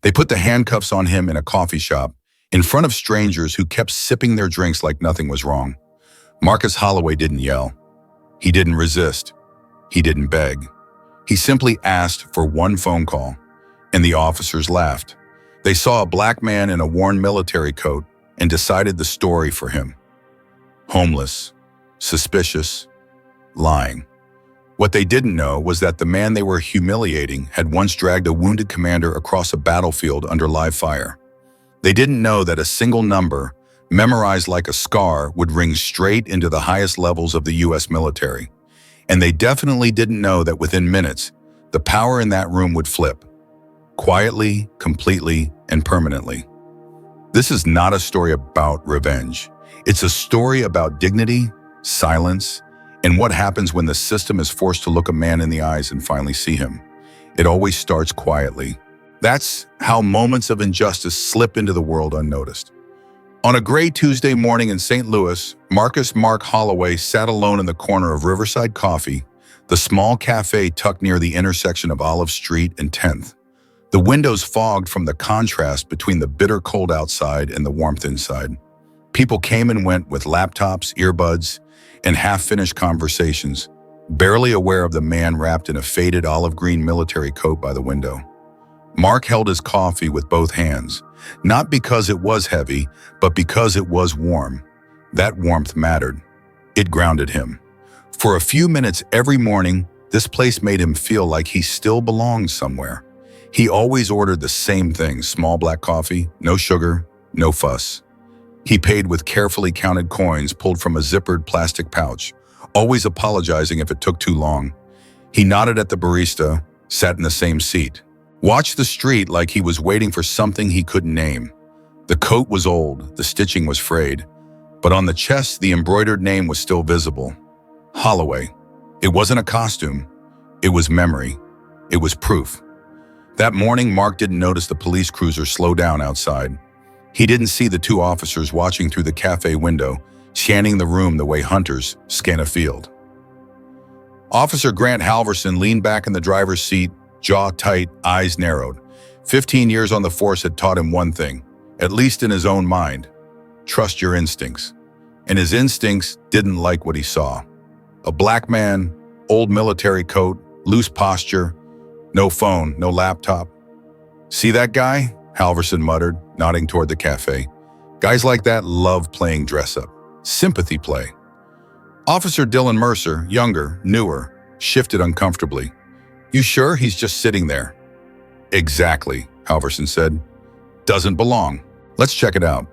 They put the handcuffs on him in a coffee shop, in front of strangers who kept sipping their drinks like nothing was wrong. Marcus Holloway didn't yell. He didn't resist. He didn't beg. He simply asked for one phone call, and the officers laughed. They saw a black man in a worn military coat and decided the story for him. Homeless, suspicious, lying. What they didn't know was that the man they were humiliating had once dragged a wounded commander across a battlefield under live fire. They didn't know that a single number, memorized like a scar, would ring straight into the highest levels of the U.S. military. And they definitely didn't know that within minutes, the power in that room would flip. Quietly, completely, and permanently. This is not a story about revenge. It's a story about dignity, silence, and what happens when the system is forced to look a man in the eyes and finally see him. It always starts quietly. That's how moments of injustice slip into the world unnoticed. On a gray Tuesday morning in St. Louis, Marcus "Mark" Holloway sat alone in the corner of Riverside Coffee, the small cafe tucked near the intersection of Olive Street and 10th. The windows fogged from the contrast between the bitter cold outside and the warmth inside. People came and went with laptops, earbuds, and half-finished conversations, barely aware of the man wrapped in a faded olive green military coat by the window. Mark held his coffee with both hands, not because it was heavy, but because it was warm. That warmth mattered. It grounded him. For a few minutes every morning, this place made him feel like he still belonged somewhere. He always ordered the same thing: small black coffee, no sugar, no fuss. He paid with carefully counted coins pulled from a zippered plastic pouch, always apologizing if it took too long. He nodded at the barista, sat in the same seat, watched the street like he was waiting for something he couldn't name. The coat was old, the stitching was frayed, but on the chest the embroidered name was still visible. Holloway. It wasn't a costume. It was memory. It was proof. That morning, Mark didn't notice the police cruiser slow down outside. He didn't see the two officers watching through the cafe window, scanning the room the way hunters scan a field. Officer Grant Halverson leaned back in the driver's seat, jaw tight, eyes narrowed. 15 years on the force had taught him one thing, at least in his own mind: trust your instincts. And his instincts didn't like what he saw. A black man, old military coat, loose posture, no phone, no laptop. "See that guy?" Halverson muttered, nodding toward the cafe. "Guys like that love playing dress-up. Sympathy play." Officer Dylan Mercer, younger, newer, shifted uncomfortably. "You sure he's just sitting there?" "Exactly," Halverson said. "Doesn't belong. Let's check it out."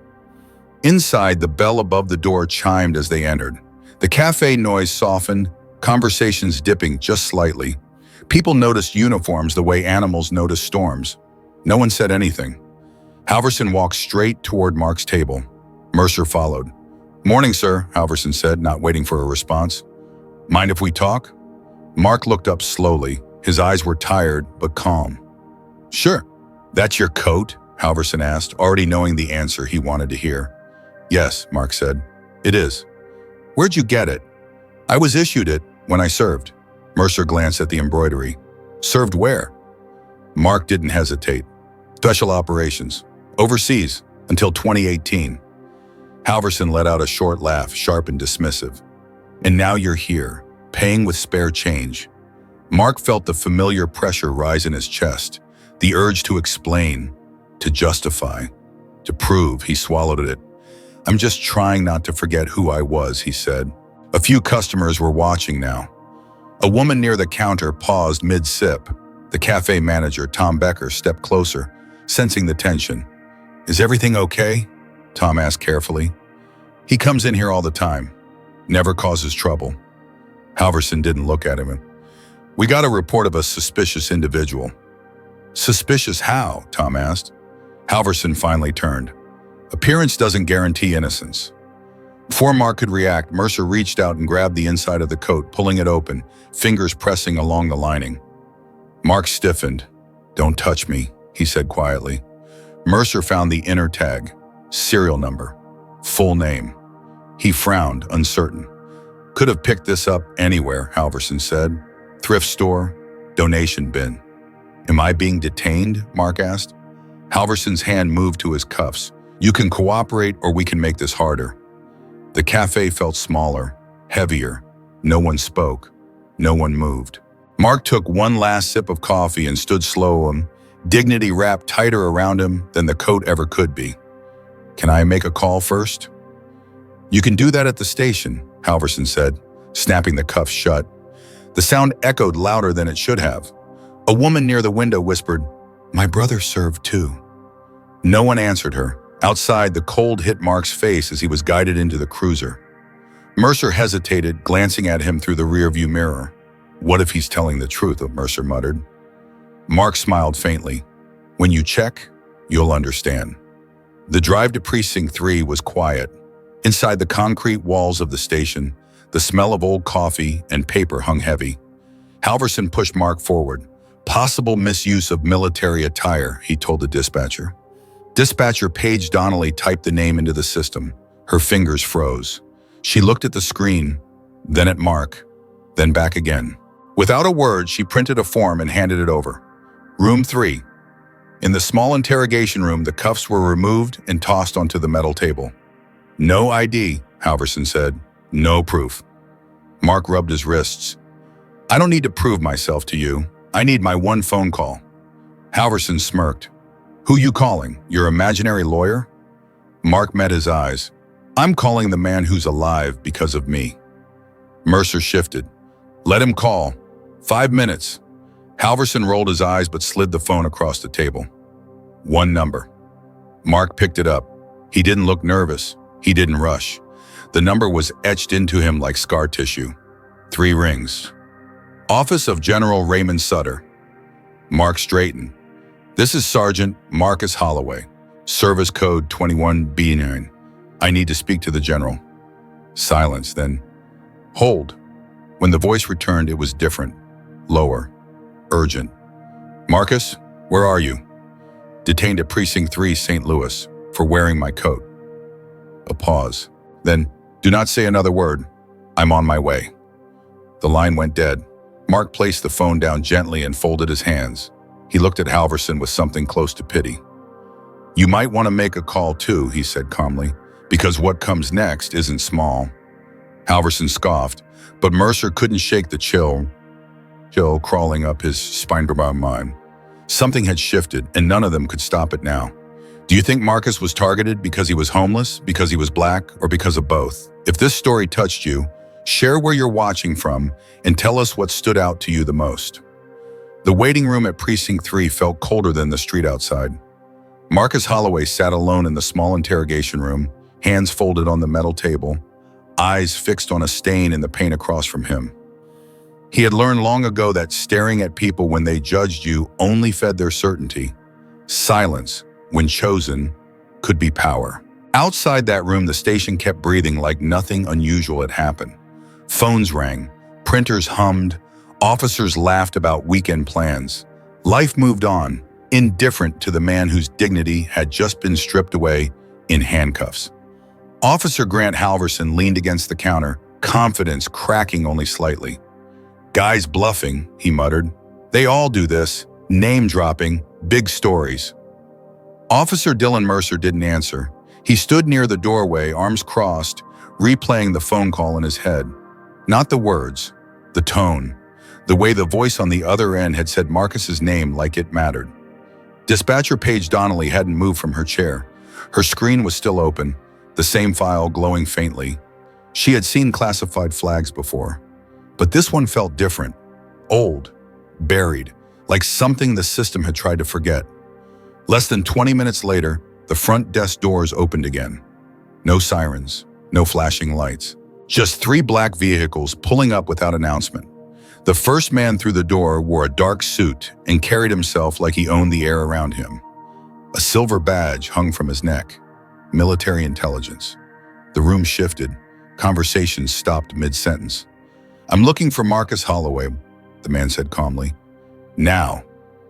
Inside, the bell above the door chimed as they entered. The cafe noise softened, conversations dipping just slightly. People noticed uniforms the way animals notice storms. No one said anything. Halverson walked straight toward Mark's table. Mercer followed. "Morning, sir," Halverson said, not waiting for a response. "Mind if we talk?" Mark looked up slowly. His eyes were tired, but calm. "Sure." "That's your coat?" Halverson asked, already knowing the answer he wanted to hear. "Yes," Mark said. "It is." "Where'd you get it?" "I was issued it when I served." Mercer glanced at the embroidery. "Served where?" Mark didn't hesitate. "Special operations. Overseas. Until 2018. Halverson let out a short laugh, sharp and dismissive. "And now you're here, paying with spare change." Mark felt the familiar pressure rise in his chest, the urge to explain, to justify, to prove. He swallowed it. "I'm just trying not to forget who I was," he said. A few customers were watching now. A woman near the counter paused mid-sip. The cafe manager, Tom Becker, stepped closer, sensing the tension. "Is everything okay?" Tom asked carefully. "He comes in here all the time. Never causes trouble." Halverson didn't look at him. "We got a report of a suspicious individual." "Suspicious how?" Tom asked. Halverson finally turned. "Appearance doesn't guarantee innocence." Before Mark could react, Mercer reached out and grabbed the inside of the coat, pulling it open, fingers pressing along the lining. Mark stiffened. "Don't touch me," he said quietly. Mercer found the inner tag, serial number, full name. He frowned, uncertain. "Could have picked this up anywhere," Halverson said. "Thrift store, donation bin." "Am I being detained?" Mark asked. Halverson's hand moved to his cuffs. You can cooperate or we can make this harder. The cafe felt smaller, heavier. No one spoke. No one moved. Mark took one last sip of coffee and stood slow, dignity wrapped tighter around him than the coat ever could be. Can I make a call first? You can do that at the station, Halverson said, snapping the cuffs shut. The sound echoed louder than it should have. A woman near the window whispered, "My brother served too." No one answered her. Outside, the cold hit Mark's face as he was guided into the cruiser. Mercer hesitated, glancing at him through the rearview mirror. What if he's telling the truth, Mercer muttered. Mark smiled faintly. When you check, you'll understand. The drive to Precinct 3 was quiet. Inside the concrete walls of the station, the smell of old coffee and paper hung heavy. Halverson pushed Mark forward. Possible misuse of military attire, he told the dispatcher. Dispatcher Paige Donnelly typed the name into the system. Her fingers froze. She looked at the screen, then at Mark, then back again. Without a word, she printed a form and handed it over. Room 3. In the small interrogation room, the cuffs were removed and tossed onto the metal table. No ID, Halverson said. No proof. Mark rubbed his wrists. I don't need to prove myself to you. I need my one phone call. Halverson smirked. Who you calling? Your imaginary lawyer? Mark met his eyes. I'm calling the man who's alive because of me. Mercer shifted. Let him call. 5 minutes. Halverson rolled his eyes but slid the phone across the table. One number. Mark picked it up. He didn't look nervous. He didn't rush. The number was etched into him like scar tissue. 3 rings. Office of General Raymond Sutter. Mark straightened. This is Sergeant Marcus Holloway. Service code 21B9. I need to speak to the general. Silence, then. Hold. When the voice returned, it was different. Lower. Urgent. Marcus, where are you? Detained at Precinct 3, St. Louis, for wearing my coat. A pause. Then, do not say another word. I'm on my way. The line went dead. Mark placed the phone down gently and folded his hands. He looked at Halverson with something close to pity. You might want to make a call too, he said calmly, because what comes next isn't small. Halverson scoffed, but Mercer couldn't shake the chill crawling up his spine. Something had shifted, and none of them could stop it now. Do you think Marcus was targeted because he was homeless, because he was black, or because of both? If this story touched you, share where you're watching from and tell us what stood out to you the most. The waiting room at Precinct 3 felt colder than the street outside. Marcus Holloway sat alone in the small interrogation room, hands folded on the metal table, eyes fixed on a stain in the paint across from him. He had learned long ago that staring at people when they judged you only fed their certainty. Silence, when chosen, could be power. Outside that room, the station kept breathing like nothing unusual had happened. Phones rang, printers hummed, officers laughed about weekend plans. Life moved on, indifferent to the man whose dignity had just been stripped away in handcuffs. Officer Grant Halverson leaned against the counter, confidence cracking only slightly. Guys bluffing, he muttered. They all do this, name-dropping, big stories. Officer Dylan Mercer didn't answer. He stood near the doorway, arms crossed, replaying the phone call in his head. Not the words, the tone, the way the voice on the other end had said Marcus's name like it mattered. Dispatcher Paige Donnelly hadn't moved from her chair. Her screen was still open, the same file glowing faintly. She had seen classified flags before, but this one felt different, old, buried, like something the system had tried to forget. Less than 20 minutes later, the front desk doors opened again. No sirens, no flashing lights, just 3 black vehicles pulling up without announcement. The first man through the door wore a dark suit and carried himself like he owned the air around him. A silver badge hung from his neck. Military intelligence. The room shifted. Conversations stopped mid-sentence. I'm looking for Marcus Holloway, the man said calmly. Now.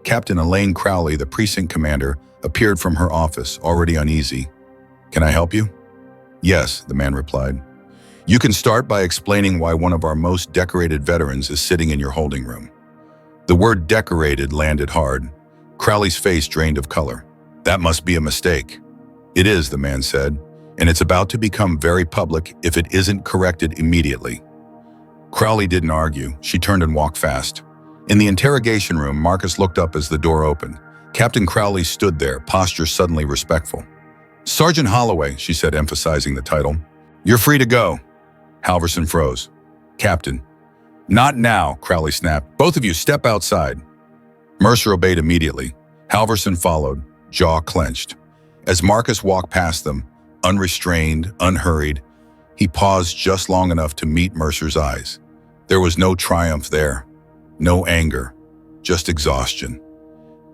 Captain Elaine Crowley, the precinct commander, appeared from her office, already uneasy. Can I help you? Yes, the man replied. You can start by explaining why one of our most decorated veterans is sitting in your holding room. The word decorated landed hard. Crowley's face drained of color. That must be a mistake. It is, the man said, and it's about to become very public if it isn't corrected immediately. Crowley didn't argue. She turned and walked fast. In the interrogation room, Marcus looked up as the door opened. Captain Crowley stood there, posture suddenly respectful. "Sergeant Holloway," she said, emphasizing the title. "You're free to go." Halverson froze. "Captain." "Not now," Crowley snapped. "Both of you step outside." Mercer obeyed immediately. Halverson followed, jaw clenched. As Marcus walked past them, unrestrained, unhurried, he paused just long enough to meet Mercer's eyes. There was no triumph there, no anger, just exhaustion.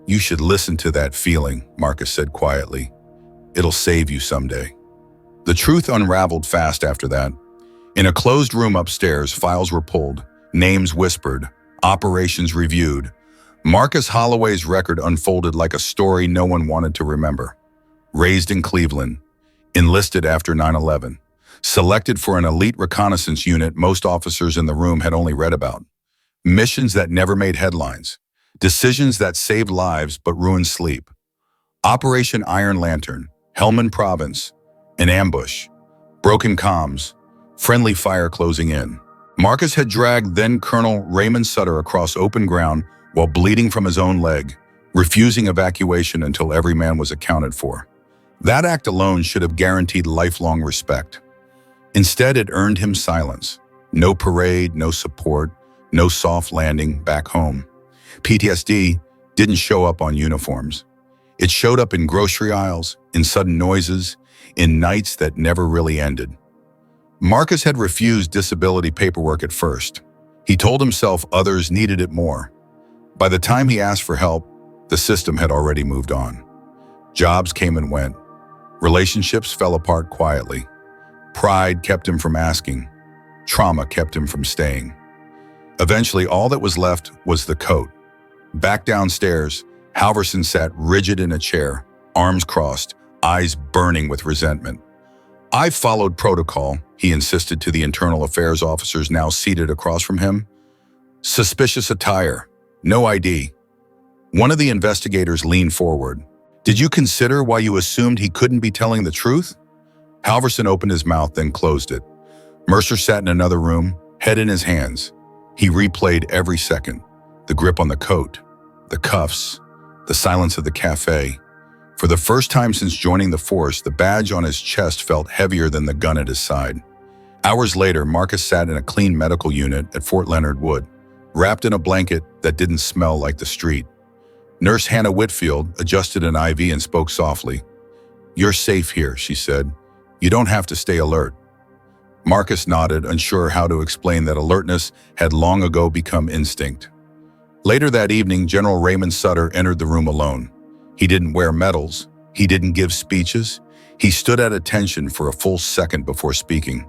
"You should listen to that feeling," Marcus said quietly. "It'll save you someday." The truth unraveled fast after that. In a closed room upstairs, files were pulled, names whispered, operations reviewed. Marcus Holloway's record unfolded like a story no one wanted to remember. Raised in Cleveland, enlisted after 9/11, selected for an elite reconnaissance unit most officers in the room had only read about. Missions that never made headlines. Decisions that saved lives but ruined sleep. Operation Iron Lantern, Helmand Province, an ambush, broken comms, friendly fire closing in. Marcus had dragged then Colonel Raymond Sutter across open ground while bleeding from his own leg, refusing evacuation until every man was accounted for. That act alone should have guaranteed lifelong respect. Instead, it earned him silence. No parade, no support, no soft landing back home. PTSD didn't show up on uniforms. It showed up in grocery aisles, in sudden noises, in nights that never really ended. Marcus had refused disability paperwork at first. He told himself others needed it more. By the time he asked for help, the system had already moved on. Jobs came and went. Relationships fell apart quietly. Pride kept him from asking. Trauma kept him from staying. Eventually, all that was left was the coat. Back downstairs, Halverson sat rigid in a chair, arms crossed, eyes burning with resentment. "I followed protocol," he insisted to the internal affairs officers now seated across from him. "Suspicious attire, no ID." One of the investigators leaned forward. "Did you consider why you assumed he couldn't be telling the truth?" Halverson opened his mouth, then closed it. Mercer sat in another room, head in his hands. He replayed every second. The grip on the coat, the cuffs, the silence of the cafe. For the first time since joining the force, the badge on his chest felt heavier than the gun at his side. Hours later, Marcus sat in a clean medical unit at Fort Leonard Wood, wrapped in a blanket that didn't smell like the street. Nurse Hannah Whitfield adjusted an IV and spoke softly. "You're safe here," she said. "You don't have to stay alert." Marcus nodded, unsure how to explain that alertness had long ago become instinct. Later that evening, General Raymond Sutter entered the room alone. He didn't wear medals. He didn't give speeches. He stood at attention for a full second before speaking.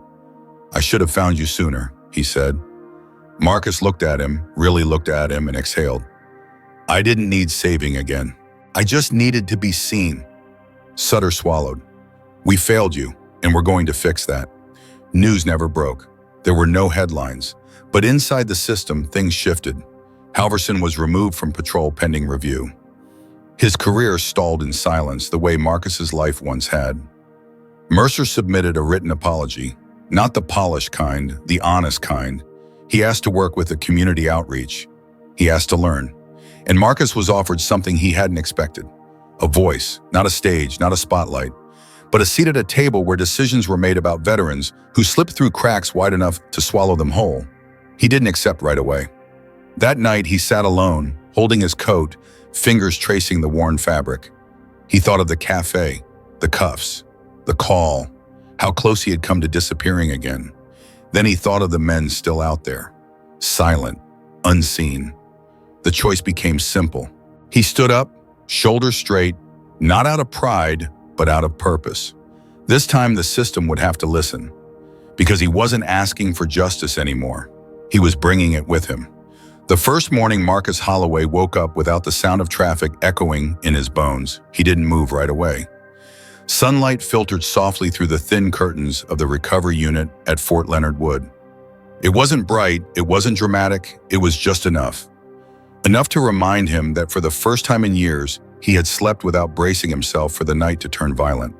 "I should have found you sooner," he said. Marcus looked at him, really looked at him, and exhaled. "I didn't need saving again. I just needed to be seen." Sutter swallowed. "We failed you, and we're going to fix that." News never broke. There were no headlines. But inside the system, things shifted. Halverson was removed from patrol pending review. His career stalled in silence the way Marcus's life once had. Mercer submitted a written apology, not the polished kind, the honest kind. He asked to work with a community outreach. He asked to learn. And Marcus was offered something he hadn't expected. A voice, not a stage, not a spotlight, but a seat at a table where decisions were made about veterans who slipped through cracks wide enough to swallow them whole. He didn't accept right away. That night, he sat alone, holding his coat, fingers tracing the worn fabric. He thought of the cafe, the cuffs, the call, how close he had come to disappearing again. Then he thought of the men still out there, silent, unseen. The choice became simple. He stood up, shoulders straight, not out of pride, but out of purpose. This time the system would have to listen, because he wasn't asking for justice anymore. He was bringing it with him. The first morning Marcus Holloway woke up without the sound of traffic echoing in his bones. He didn't move right away. Sunlight filtered softly through the thin curtains of the recovery unit at Fort Leonard Wood. It wasn't bright, it wasn't dramatic, it was just enough. Enough to remind him that for the first time in years, He had slept without bracing himself for the night to turn violent.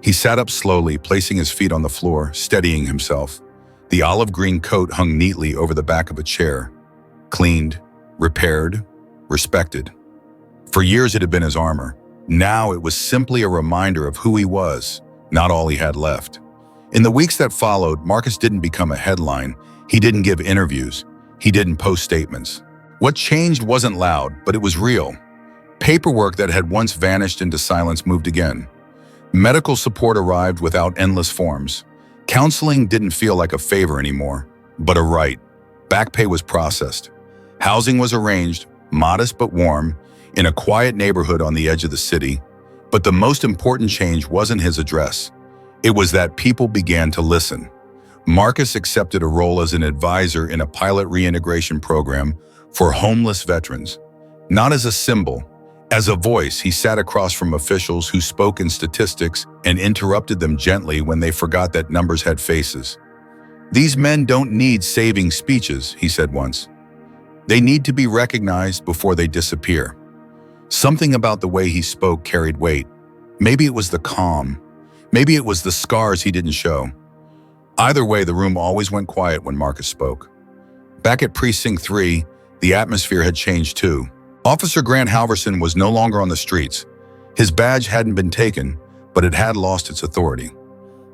He sat up slowly, placing his feet on the floor, steadying himself. The olive green coat hung neatly over the back of a chair. Cleaned, repaired, respected. For years it had been his armor. Now it was simply a reminder of who he was, not all he had left. In the weeks that followed, Marcus didn't become a headline. He didn't give interviews. He didn't post statements. What changed wasn't loud, but it was real. Paperwork that had once vanished into silence moved again. Medical support arrived without endless forms. Counseling didn't feel like a favor anymore, but a right. Back pay was processed. Housing was arranged, modest but warm, in a quiet neighborhood on the edge of the city. But the most important change wasn't his address. It was that people began to listen. Marcus accepted a role as an advisor in a pilot reintegration program for homeless veterans. Not as a symbol, as a voice. He sat across from officials who spoke in statistics and interrupted them gently when they forgot that numbers had faces. "These men don't need saving speeches," he said once. "They need to be recognized before they disappear." Something about the way he spoke carried weight. Maybe it was the calm. Maybe it was the scars he didn't show. Either way, the room always went quiet when Marcus spoke. Back at Precinct 3, the atmosphere had changed too. Officer Grant Halverson was no longer on the streets. His badge hadn't been taken, but it had lost its authority.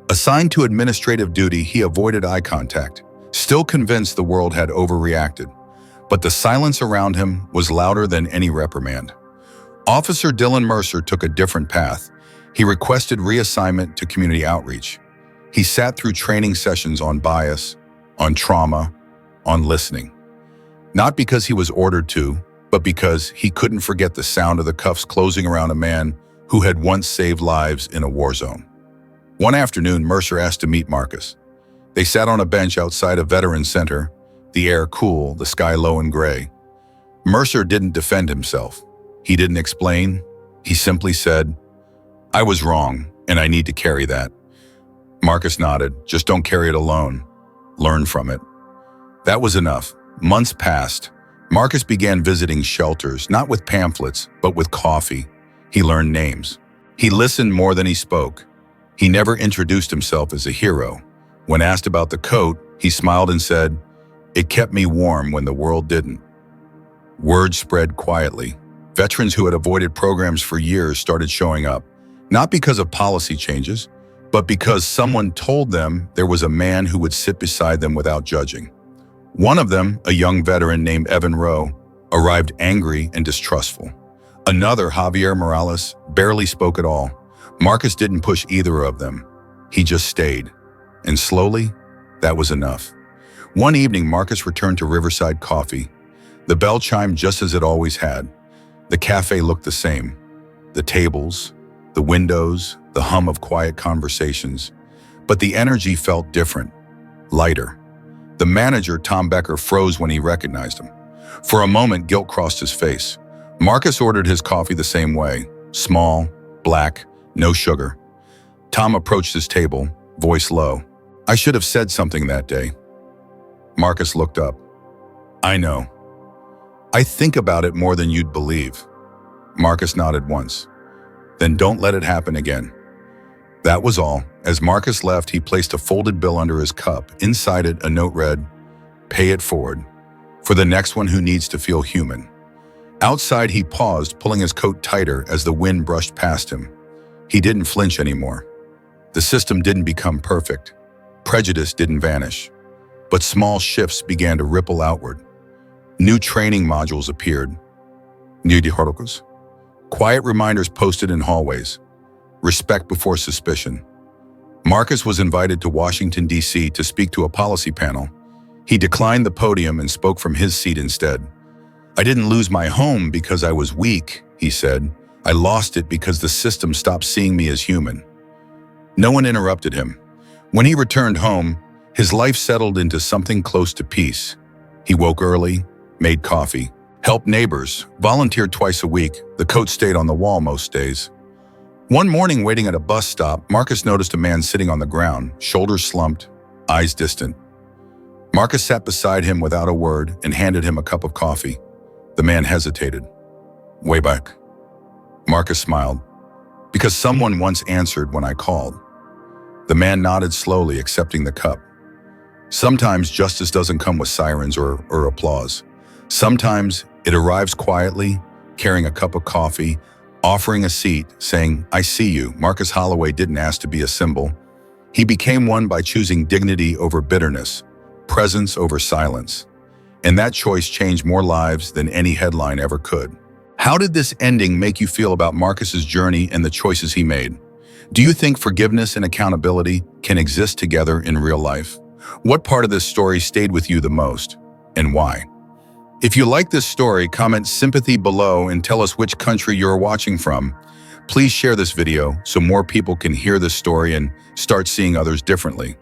Assigned to administrative duty, he avoided eye contact, still convinced the world had overreacted. But the silence around him was louder than any reprimand. Officer Dylan Mercer took a different path. He requested reassignment to community outreach. He sat through training sessions on bias, on trauma, on listening. Not because he was ordered to, but because he couldn't forget the sound of the cuffs closing around a man who had once saved lives in a war zone. One afternoon, Mercer asked to meet Marcus. They sat on a bench outside a veterans center, the air cool, the sky low and gray. Mercer didn't defend himself. He didn't explain. He simply said, "I was wrong, and I need to carry that." Marcus nodded. "Just don't carry it alone. Learn from it." That was enough. Months passed. Marcus began visiting shelters, not with pamphlets, but with coffee. He learned names. He listened more than he spoke. He never introduced himself as a hero. When asked about the coat, he smiled and said, "It kept me warm when the world didn't." Word spread quietly. Veterans who had avoided programs for years started showing up, not because of policy changes, but because someone told them there was a man who would sit beside them without judging. One of them, a young veteran named Evan Rowe, arrived angry and distrustful. Another, Javier Morales, barely spoke at all. Marcus didn't push either of them. He just stayed. And slowly, that was enough. One evening, Marcus returned to Riverside Coffee. The bell chimed just as it always had. The cafe looked the same. The tables, the windows, the hum of quiet conversations. But the energy felt different, lighter. The manager, Tom Becker, froze when he recognized him. For a moment, guilt crossed his face. Marcus ordered his coffee the same way, small, black, no sugar. Tom approached his table, voice low. "I should have said something that day." Marcus looked up. "I know. I think about it more than you'd believe." Marcus nodded once. "Then don't let it happen again." That was all. As Marcus left, he placed a folded bill under his cup. Inside it, a note read, "Pay it forward. For the next one who needs to feel human." Outside, he paused, pulling his coat tighter as the wind brushed past him. He didn't flinch anymore. The system didn't become perfect. Prejudice didn't vanish. But small shifts began to ripple outward. New training modules appeared. New diálogos. Quiet reminders posted in hallways. Respect before suspicion. Marcus was invited to Washington, D.C. to speak to a policy panel. He declined the podium and spoke from his seat instead. "I didn't lose my home because I was weak," he said. "I lost it because the system stopped seeing me as human." No one interrupted him. When he returned home, his life settled into something close to peace. He woke early, made coffee, helped neighbors, volunteered twice a week. The coat stayed on the wall most days. One morning, waiting at a bus stop, Marcus noticed a man sitting on the ground, shoulders slumped, eyes distant. Marcus sat beside him without a word and handed him a cup of coffee. The man hesitated. "Way back." Marcus smiled. Because someone once answered when I called. The man nodded slowly, accepting the cup. Sometimes justice doesn't come with sirens or applause. Sometimes it arrives quietly, carrying a cup of coffee, offering a seat, saying, "I see you." Marcus Holloway didn't ask to be a symbol. He became one by choosing dignity over bitterness, presence over silence. And that choice changed more lives than any headline ever could. How did this ending make you feel about Marcus's journey and the choices he made? Do you think forgiveness and accountability can exist together in real life? What part of this story stayed with you the most, and why? If you like this story, comment sympathy below and tell us which country you're watching from. Please share this video so more people can hear this story and start seeing others differently.